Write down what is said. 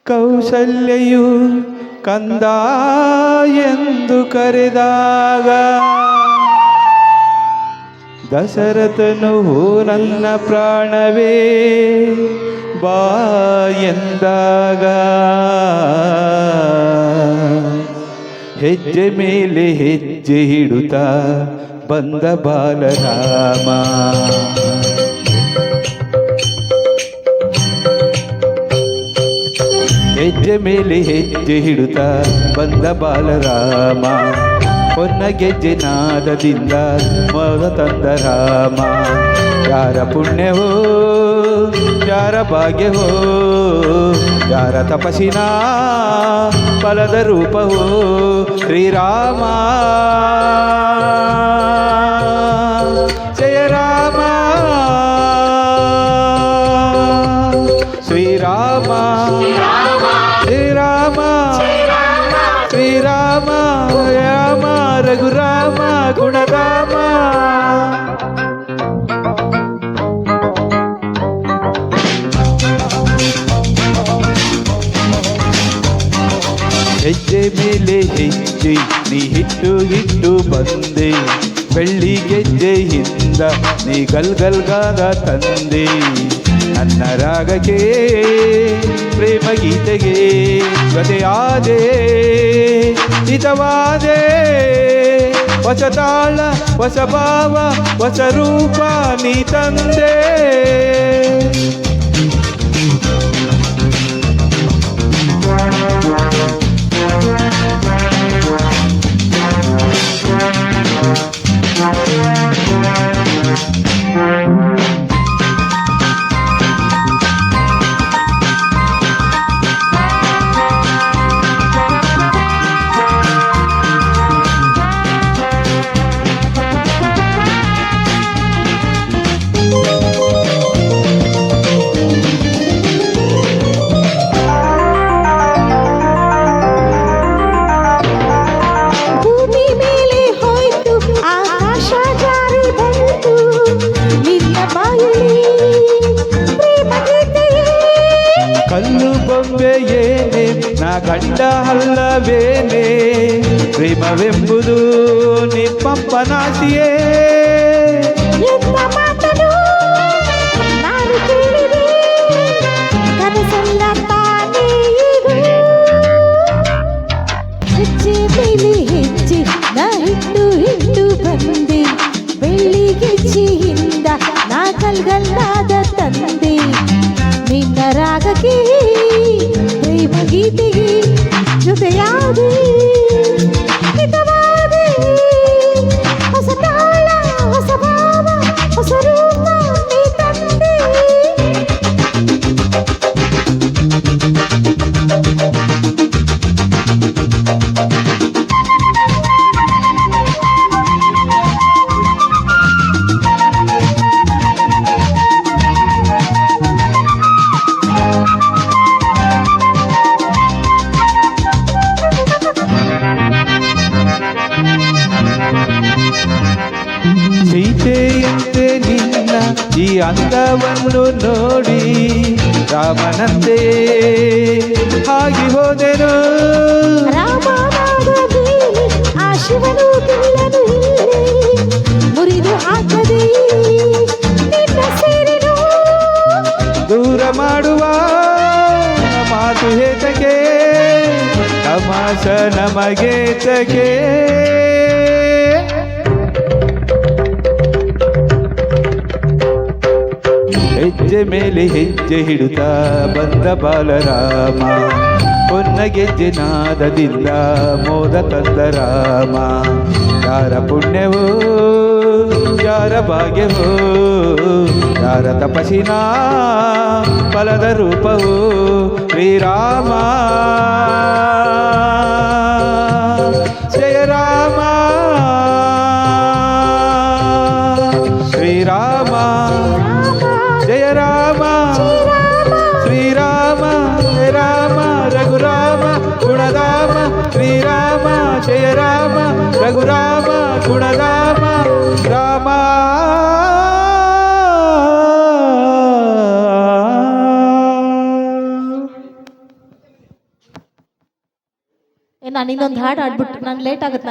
ಕೌಸಲ್ಯೆಯು ಕಂದ ಎಂದು ಕರೆದಾಗ ದಶರಥನು ನನ್ನ ಪ್ರಾಣವೇ ಬಾ ಎಂದಾಗ ಹೆಜ್ಜೆ ಮೇಲೆ ಹೆಜ್ಜೆ ಇಡುತ್ತಾ ಬಂದ ಬಾಲರಾಮ. ಹೆಜ್ಜೆ ಮೇಲೆ ಹೆಜ್ಜೆ ಹಿಡುತ್ತಾ ಬಂದ ಬಾಲರಾಮ. ಹೊನ್ನ ಗೆಜ್ಜೆ ನಾದದಿಂದ ಮೊದ ತಂದ ರಾಮ. ಯಾರ ಪುಣ್ಯವೋ ಯಾರ ಭಾಗ್ಯವೋ ಯಾರ ತಪಸ್ಸಿನ ಫಲದ ರೂಪವೋ ಶ್ರೀರಾಮ. ಜಯ ರಾಮ ಶ್ರೀರಾಮ ಶ್ರೀರಾಮ ಶ್ರೀರಾಮ ರಾಮ ರಘುರಾಮ ಗುಣರಾಮ. ಹೆಜ್ಜೆ ಮೇಲೆ ಹೆಜ್ಜೆ ನೀ ಹಿಟ್ಟು ಬಂದೆ. ಬೆಳ್ಳಿ ಗೆಜ್ಜೆಯಿಂದ ನೀ ಗಲ್ಗಲ್ಗಾದ ತಂದೆ. ನನ್ನ ರಾಗಕ್ಕೆ ಪ್ರೇಮ ಗೀತೆಗೆ ಜೊತೆಯಾದೆ ಹಿತವಾದೆ. ಹೊಸ ತಾಳ ಹೊಸ ಭಾವ ಹೊಸ ರೂಪ ನೀ ತಂದೆ. ಕಲ್ಲು ಬೊಂಬೆಯೇನೆ ನಾ ಗಂಡ ಅಲ್ಲವೇನೆ. ಪ್ರೇಮವೆಂಬುದು ನಿಪ್ಪಪ್ಪನಾಸಿಯೇ. ಹೆಜ್ಜೆ ಮೇಲೆ ಹೆಜ್ಜೆ ನಾ ಹಿಟ್ಟು ಬಂದೆ. ಬೆಳ್ಳಿ ಗೆಜ್ಜೆಯಿಂದ ನಾ ಗಲ್ಗಲ್ಲಾದ ತಂದೆ. ನಿನ್ನ ರಾಗಕ್ಕೆ ಪ್ರೇಮ ಗೀತೆಗೆ ಜೊತೆಯಾದೆ ಹಿತವಾದೆ. ಹೊಸ ತಾಳ ಹೊಸ ಭಾವ ಹೊಸ ರೂಪ ನೀ ತಂದೆ. ಸೀತೆಯಂತೆ ನಿನ್ನ ಈ ಅಂದವನ್ನು ನೋಡಿ ರಾಮನಂತೆ ಆಗಿ ಹೋದೆನು. ರಾಮನಾಗದೇನೆ ಆ ಶಿವನು ತುಳ್ಳನು ಇಲ್ಲೇ. ಮುರಿದು ಹಾಕದೆ ನಿನ್ನ ಸೇರಿನು. ದೂರ ಮಾಡುವ ಮಾತು ಹೇತಕ್ಕೆ ತಮಾಷ ನಮಗೇತಕ್ಕೆ. ಹೆಜ್ಜೆ ಮೇಲೆ ಹೆಜ್ಜೆ ಹಿಡುತ್ತಾ ಬಂದ ಬಾಲರಾಮ. ಹೊನ್ನ ಗೆಜ್ಜೆ ನಾದದಿಂದ ಮೋದ ತಂದ ರಾಮ. ಯಾರ ಪುಣ್ಯವೋ ಯಾರ ಭಾಗ್ಯವೋ ಯಾರ ತಪಸ್ಸಿನ ಫಲದ ರೂಪವೋ ಶ್ರೀರಾಮ. ಜಯ ರಾಮ ಶ್ರೀರಾಮ ಜಯ ರಾಮ ಶ್ರೀರಾಮ ರಾಮ ರಘುರಾಮ ಗುಣರಾಮ. ಶ್ರೀರಾಮ ಜಯ ರಾಮ ರಘುರಾಮ ಗುಣರಾಮ ರಾಮ. ನಾನು ಇನ್ನೊಂದು ಹಾಡು ಆಡ್ಬಿಟ್ಟು ನಾನು ಲೇಟ್ ಆಗುತ್ತೆ